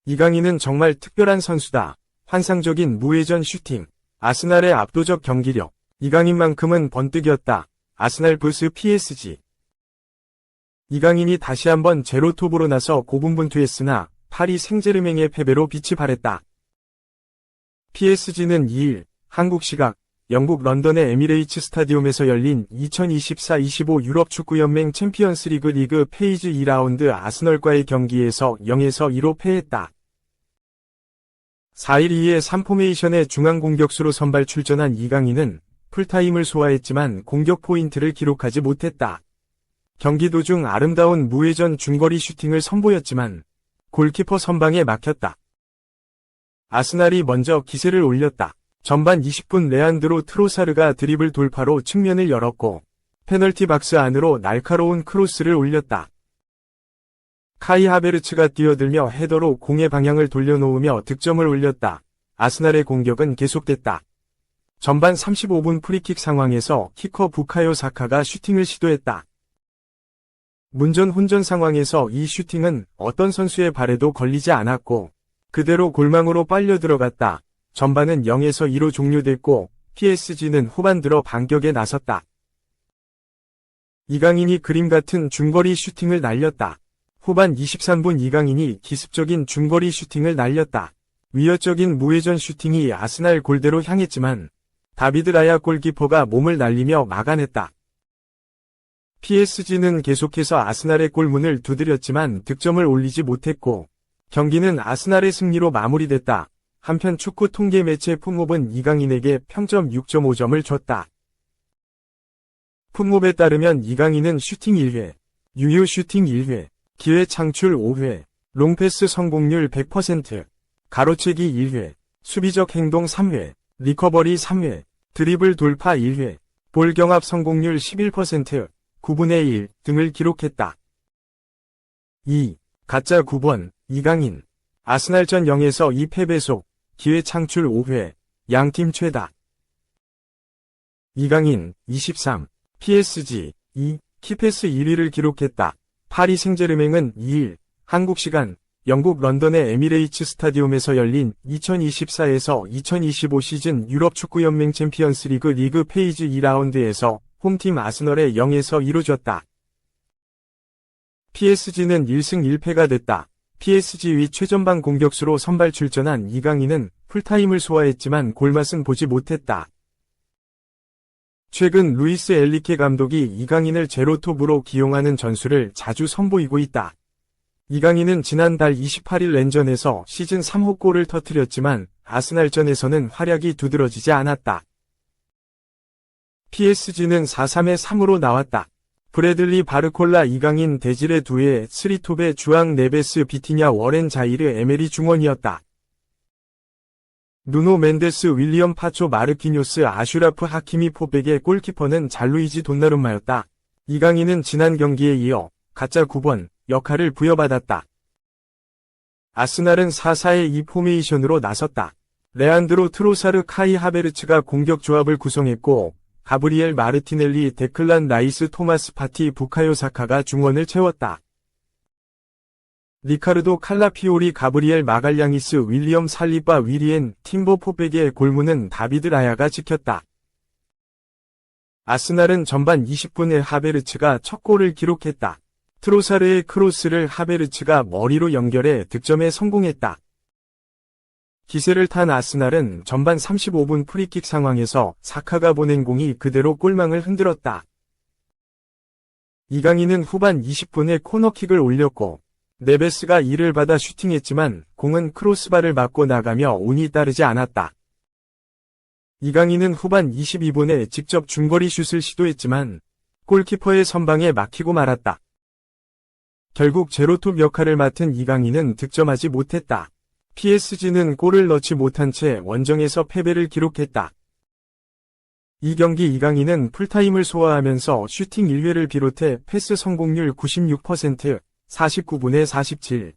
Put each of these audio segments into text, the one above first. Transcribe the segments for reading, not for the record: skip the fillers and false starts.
이강인은 정말 특별한 선수다. 환상적인 무회전 슈팅. 아스날의 압도적 경기력. 이강인만큼은 번뜩이었다. 아스날 vs PSG. 이강인이 다시 한번 제로톱으로 나서 고분분투했으나 파리 생제르맹의 패배로 빛이 발했다. PSG는 2일 한국 시각 영국 런던의 에미레이츠 스타디움에서 열린 2024-25 유럽 축구연맹 챔피언스리그 리그 페이즈 2라운드 아스널과의 경기에서 0-2로 패했다. 4일 2회 3포메이션의 중앙 공격수로 선발 출전한 이강인은 풀타임을 소화했지만 공격 포인트를 기록하지 못했다. 경기 도중 아름다운 무회전 중거리 슈팅을 선보였지만 골키퍼 선방에 막혔다. 아스날이 먼저 기세를 올렸다. 전반 20분 레안드로 트로사르가 드리블 돌파로 측면을 열었고 페널티 박스 안으로 날카로운 크로스를 올렸다. 카이 하베르츠가 뛰어들며 헤더로 공의 방향을 돌려놓으며 득점을 올렸다. 아스날의 공격은 계속됐다. 전반 35분 프리킥 상황에서 키커 부카요 사카가 슈팅을 시도했다. 문전 혼전 상황에서 이 슈팅은 어떤 선수의 발에도 걸리지 않았고 그대로 골망으로 빨려 들어갔다. 전반은 0-2로 종료됐고 PSG는 후반 들어 반격에 나섰다. 이강인이 그림 같은 중거리 슈팅을 날렸다. 후반 23분 이강인이 기습적인 중거리 슈팅을 날렸다. 위협적인 무회전 슈팅이 아스날 골대로 향했지만 다비드 라야 골키퍼가 몸을 날리며 막아냈다. PSG는 계속해서 아스날의 골문을 두드렸지만 득점을 올리지 못했고 경기는 아스날의 승리로 마무리됐다. 한편 축구 통계 매체 풋몹은 이강인에게 평점 6.5점을 줬다. 풋몹에 따르면 이강인은 슈팅 1회, 유효 슈팅 1회, 기회 창출 5회, 롱패스 성공률 100%, 가로채기 1회, 수비적 행동 3회, 리커버리 3회, 드리블 돌파 1회, 볼 경합 성공률 11%, 9분의 1 등을 기록했다. 2. 가짜 9번, 이강인. 아스날전 0-2 패배 속 기회 창출 5회, 양팀 최다. 이강인, 23. PSG, 2. 키패스 1위를 기록했다. 파리 생제르맹은 2일, 한국 시간, 영국 런던의 에미레이츠 스타디움에서 열린 2024에서 2025 시즌 유럽 축구연맹 챔피언스리그 리그 페이즈 2라운드에서 홈팀 아스널에 0-2로 졌다. PSG는 1승 1패가 됐다. PSG 최전방 공격수로 선발 출전한 이강인은 풀타임을 소화했지만 골맛은 보지 못했다. 최근 루이스 엘리케 감독이 이강인을 제로톱으로 기용하는 전술을 자주 선보이고 있다. 이강인은 지난달 28일 랜전에서 시즌 3호 골을 터뜨렸지만 아스날전에서는 활약이 두드러지지 않았다. PSG는 4-3-3으로 나왔다. 브래들리 바르콜라 이강인 데지레 두에 3톱의 주앙 네베스 비티냐 워렌 자이르 에메리 중원이었다. 누노 멘데스 윌리엄 파초 마르키뇨스 아슈라프 하키미 포백의 골키퍼는 잘루이지 돈나룸마였다. 이강인은 지난 경기에 이어 가짜 9번 역할을 부여받았다. 아스날은 4-4-2 포메이션으로 나섰다. 레안드로 트로사르 카이 하베르츠가 공격 조합을 구성했고 가브리엘 마르티넬리 데클란 라이스 토마스 파티 부카요 사카가 중원을 채웠다. 리카르도 칼라피오리 가브리엘 마갈량이스 윌리엄 살리바 위리엔 팀보 포백의 골문은 다비드 라야가 지켰다. 아스날은 전반 20분에 하베르츠가 첫 골을 기록했다. 트로사르의 크로스를 하베르츠가 머리로 연결해 득점에 성공했다. 기세를 탄 아스날은 전반 35분 프리킥 상황에서 사카가 보낸 공이 그대로 골망을 흔들었다. 이강인은 후반 20분에 코너킥을 올렸고 네베스가 이를 받아 슈팅했지만 공은 크로스바를 맞고 나가며 운이 따르지 않았다. 이강인은 후반 22분에 직접 중거리 슛을 시도했지만 골키퍼의 선방에 막히고 말았다. 결국 제로톱 역할을 맡은 이강인은 득점하지 못했다. PSG는 골을 넣지 못한 채 원정에서 패배를 기록했다. 이 경기 이강인은 풀타임을 소화하면서 슈팅 1회를 비롯해 패스 성공률 96%, 49분의 47,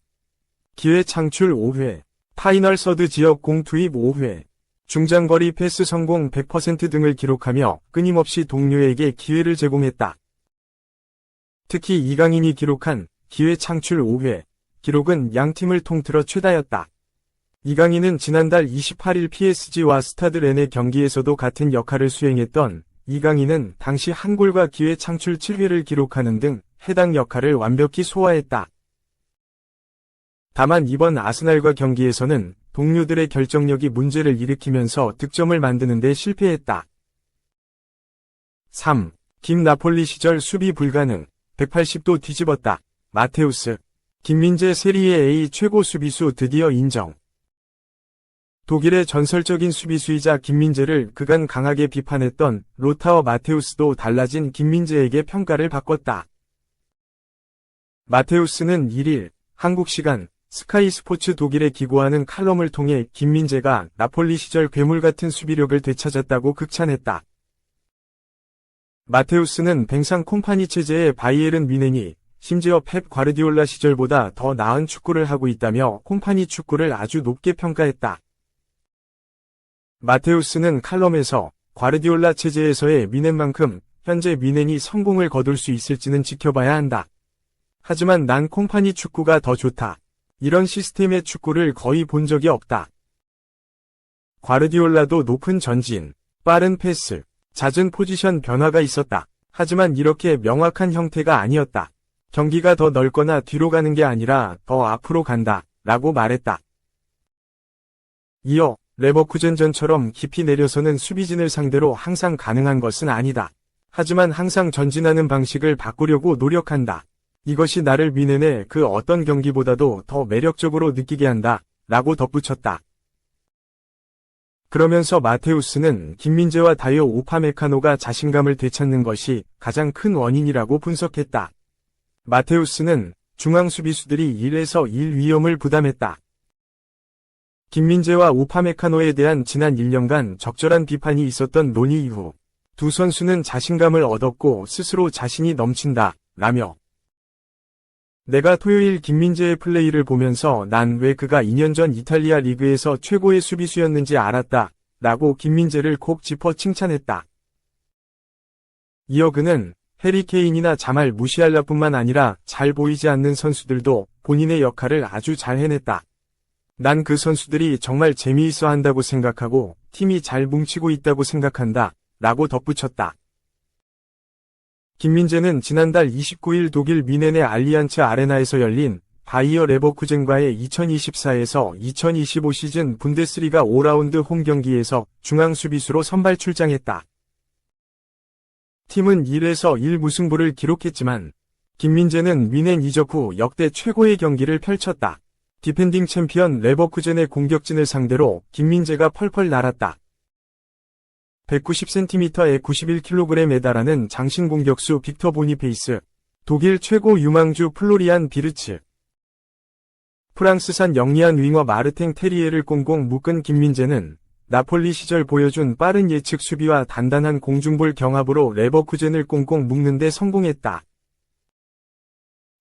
기회 창출 5회, 파이널 서드 지역 공 투입 5회, 중장거리 패스 성공 100% 등을 기록하며 끊임없이 동료에게 기회를 제공했다. 특히 이강인이 기록한 기회 창출 5회, 기록은 양 팀을 통틀어 최다였다. 이강인은 지난달 28일 PSG와 스타드 렌의 경기에서도 같은 역할을 수행했던 이강인은 당시 한 골과 기회 창출 7회를 기록하는 등 해당 역할을 완벽히 소화했다. 다만 이번 아스날과 경기에서는 동료들의 결정력이 문제를 일으키면서 득점을 만드는 데 실패했다. 3. 김 나폴리 시절 수비 불가능, 180도 뒤집었다. 마테우스. 김민재 세리에 A 최고 수비수 드디어 인정. 독일의 전설적인 수비수이자 김민재를 그간 강하게 비판했던 로타어 마테우스도 달라진 김민재에게 평가를 바꿨다. 마테우스는 1일 한국 시간 스카이 스포츠 독일에 기고하는 칼럼을 통해 김민재가 나폴리 시절 괴물 같은 수비력을 되찾았다고 극찬했다. 마테우스는 뱅상 콤파니 체제의 바이에른 뮌헨이 심지어 펩 과르디올라 시절보다 더 나은 축구를 하고 있다며 콤파니 축구를 아주 높게 평가했다. 마테우스는 칼럼에서 과르디올라 체제에서의 뮌헨만큼 현재 뮌헨이 성공을 거둘 수 있을지는 지켜봐야 한다. 하지만 난 콤파니 축구가 더 좋다. 이런 시스템의 축구를 거의 본 적이 없다. 과르디올라도 높은 전진, 빠른 패스, 잦은 포지션 변화가 있었다. 하지만 이렇게 명확한 형태가 아니었다. 경기가 더 넓거나 뒤로 가는 게 아니라 더 앞으로 간다. 라고 말했다. 이어 레버쿠젠전처럼 깊이 내려서는 수비진을 상대로 항상 가능한 것은 아니다. 하지만 항상 전진하는 방식을 바꾸려고 노력한다. 이것이 나를 뮌헨의 그 어떤 경기보다도 더 매력적으로 느끼게 한다. 라고 덧붙였다. 그러면서 마테우스는 김민재와 다요 우파메카노가 자신감을 되찾는 것이 가장 큰 원인이라고 분석했다. 마테우스는 중앙 수비수들이 1에서 1 위험을 부담했다. 김민재와 우파메카노에 대한 지난 1년간 적절한 비판이 있었던 논의 이후 두 선수는 자신감을 얻었고 스스로 자신이 넘친다. 라며 내가 토요일 김민재의 플레이를 보면서 난 왜 그가 2년 전 이탈리아 리그에서 최고의 수비수였는지 알았다. 라고 김민재를 콕 짚어 칭찬했다. 이어 그는 해리 케인이나 자말 무시알라뿐만 아니라 잘 보이지 않는 선수들도 본인의 역할을 아주 잘 해냈다. 난 그 선수들이 정말 재미있어 한다고 생각하고 팀이 잘 뭉치고 있다고 생각한다. 라고 덧붙였다. 김민재는 지난달 29일 독일 뮌헨의 알리안츠 아레나에서 열린 바이어 레버쿠젠과의 2024에서 2025 시즌 분데스리가 5라운드 홈 경기에서 중앙 수비수로 선발 출장했다. 팀은 1에서 1 무승부를 기록했지만 김민재는 뮌헨 이적 후 역대 최고의 경기를 펼쳤다. 디펜딩 챔피언 레버쿠젠의 공격진을 상대로 김민재가 펄펄 날았다. 190cm에 91kg에 달하는 장신 공격수 빅터 보니페이스, 독일 최고 유망주 플로리안 비르츠, 프랑스산 영리한 윙어 마르탱 테리에를 꽁꽁 묶은 김민재는 나폴리 시절 보여준 빠른 예측 수비와 단단한 공중볼 경합으로 레버쿠젠을 꽁꽁 묶는 데 성공했다.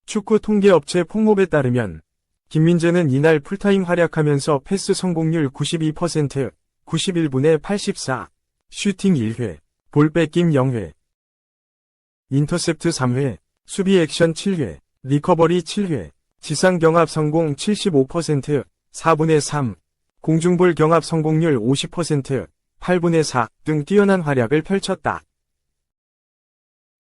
축구 통계업체 퐁몹에 따르면 김민재는 이날 풀타임 활약하면서 패스 성공률 92%, 91분에 84, 슈팅 1회, 볼 뺏김 0회, 인터셉트 3회, 수비 액션 7회, 리커버리 7회, 지상 경합 성공 75%, 4분의 3, 공중볼 경합 성공률 50%, 8분의 4 등 뛰어난 활약을 펼쳤다.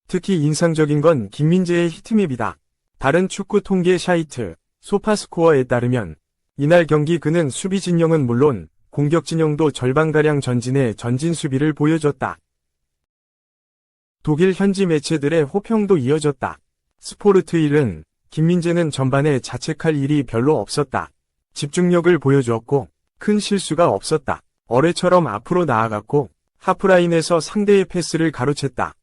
특히 인상적인 건 김민재의 히트맵이다. 다른 축구 통계 사이트 소파스코어에 따르면 이날 경기 그는 수비 진영은 물론 공격 진영도 절반가량 전진해 전진 수비를 보여줬다. 독일 현지 매체들의 호평도 이어졌다. 스포르트1은 김민재는 전반에 자책할 일이 별로 없었다. 집중력을 보여주었고 큰 실수가 없었다. 어뢰처럼 앞으로 나아갔고 하프라인에서 상대의 패스를 가로챘다.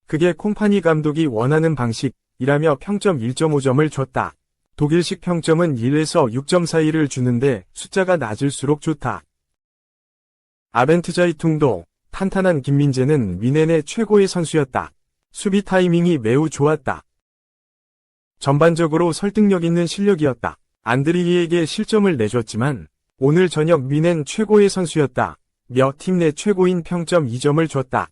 그게 콤파니 감독이 원하는 방식이라며 평점 1.5점을 줬다. 독일식 평점은 1에서 6점 사이를 주는데 숫자가 낮을수록 좋다. 아벤트자이퉁도 탄탄한 김민재는 뮌헨의 최고의 선수였다. 수비 타이밍이 매우 좋았다. 전반적으로 설득력 있는 실력이었다. 안드리히에게 실점을 내줬지만 오늘 저녁 뮌헨 최고의 선수였다. 며 팀 내 최고인 평점 2점을 줬다.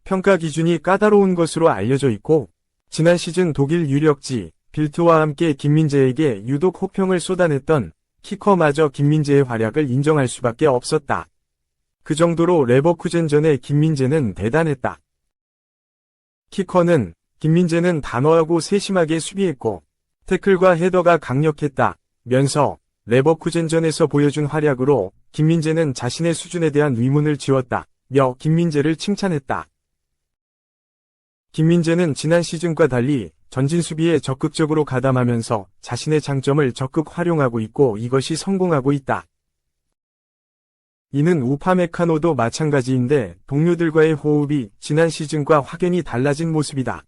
평가 기준이 까다로운 것으로 알려져 있고 지난 시즌 독일 유력지 빌트와 함께 김민재에게 유독 호평을 쏟아냈던 키커마저 김민재의 활약을 인정할 수밖에 없었다. 그 정도로 레버쿠젠전의 김민재는 대단했다. 키커는 김민재는 단호하고 세심하게 수비했고 태클과 헤더가 강력했다. 면서 레버쿠젠전에서 보여준 활약으로 김민재는 자신의 수준에 대한 의문을 지웠다. 며 김민재를 칭찬했다. 김민재는 지난 시즌과 달리 전진 수비에 적극적으로 가담하면서 자신의 장점을 적극 활용하고 있고 이것이 성공하고 있다. 이는 우파메카노도 마찬가지인데 동료들과의 호흡이 지난 시즌과 확연히 달라진 모습이다.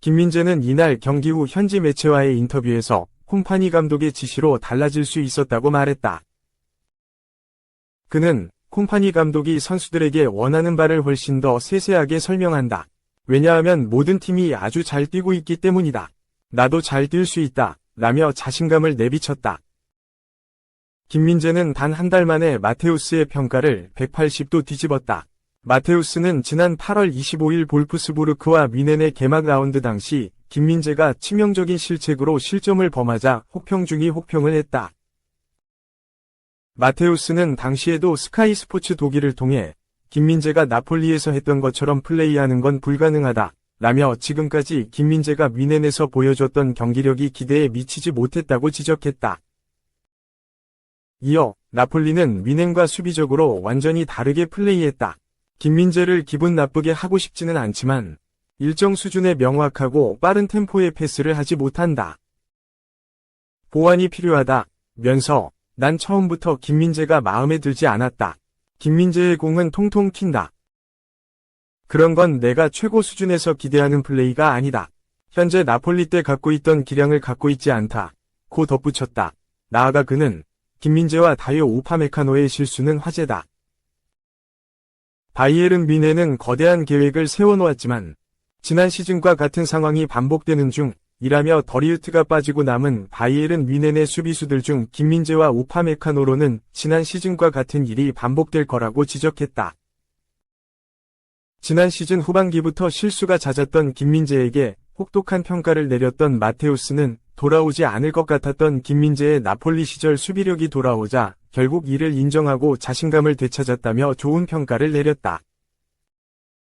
김민재는 이날 경기 후 현지 매체와의 인터뷰에서 콤파니 감독의 지시로 달라질 수 있었다고 말했다. 그는 콤파니 감독이 선수들에게 원하는 바를 훨씬 더 세세하게 설명한다. 왜냐하면 모든 팀이 아주 잘 뛰고 있기 때문이다. 나도 잘 뛸 수 있다. 라며 자신감을 내비쳤다. 김민재는 단 한 달 만에 마테우스의 평가를 180도 뒤집었다. 마테우스는 지난 8월 25일 볼프스부르크와 뮌헨의 개막 라운드 당시 김민재가 치명적인 실책으로 실점을 범하자 호평 중이 호평을 했다. 마테우스는 당시에도 스카이 스포츠 독일을 통해 김민재가 나폴리에서 했던 것처럼 플레이하는 건 불가능하다. 라며 지금까지 김민재가 뮌헨에서 보여줬던 경기력이 기대에 미치지 못했다고 지적했다. 이어 나폴리는 뮌헨과 수비적으로 완전히 다르게 플레이했다. 김민재를 기분 나쁘게 하고 싶지는 않지만 일정 수준의 명확하고 빠른 템포의 패스를 하지 못한다. 보완이 필요하다. 면서 난 처음부터 김민재가 마음에 들지 않았다. 김민재의 공은 통통 튄다. 그런 건 내가 최고 수준에서 기대하는 플레이가 아니다. 현재 나폴리 때 갖고 있던 기량을 갖고 있지 않다. 고 덧붙였다. 나아가 그는 김민재와 다요 우파메카노의 실수는 화제다. 바이에른 뮌헨은 거대한 계획을 세워놓았지만 지난 시즌과 같은 상황이 반복되는 중 이라며 더리우트가 빠지고 남은 바이에른 뮌헨의 수비수들 중 김민재와 우파메카노로는 지난 시즌과 같은 일이 반복될 거라고 지적했다. 지난 시즌 후반기부터 실수가 잦았던 김민재에게 혹독한 평가를 내렸던 마테우스는 돌아오지 않을 것 같았던 김민재의 나폴리 시절 수비력이 돌아오자 결국 이를 인정하고 자신감을 되찾았다며 좋은 평가를 내렸다.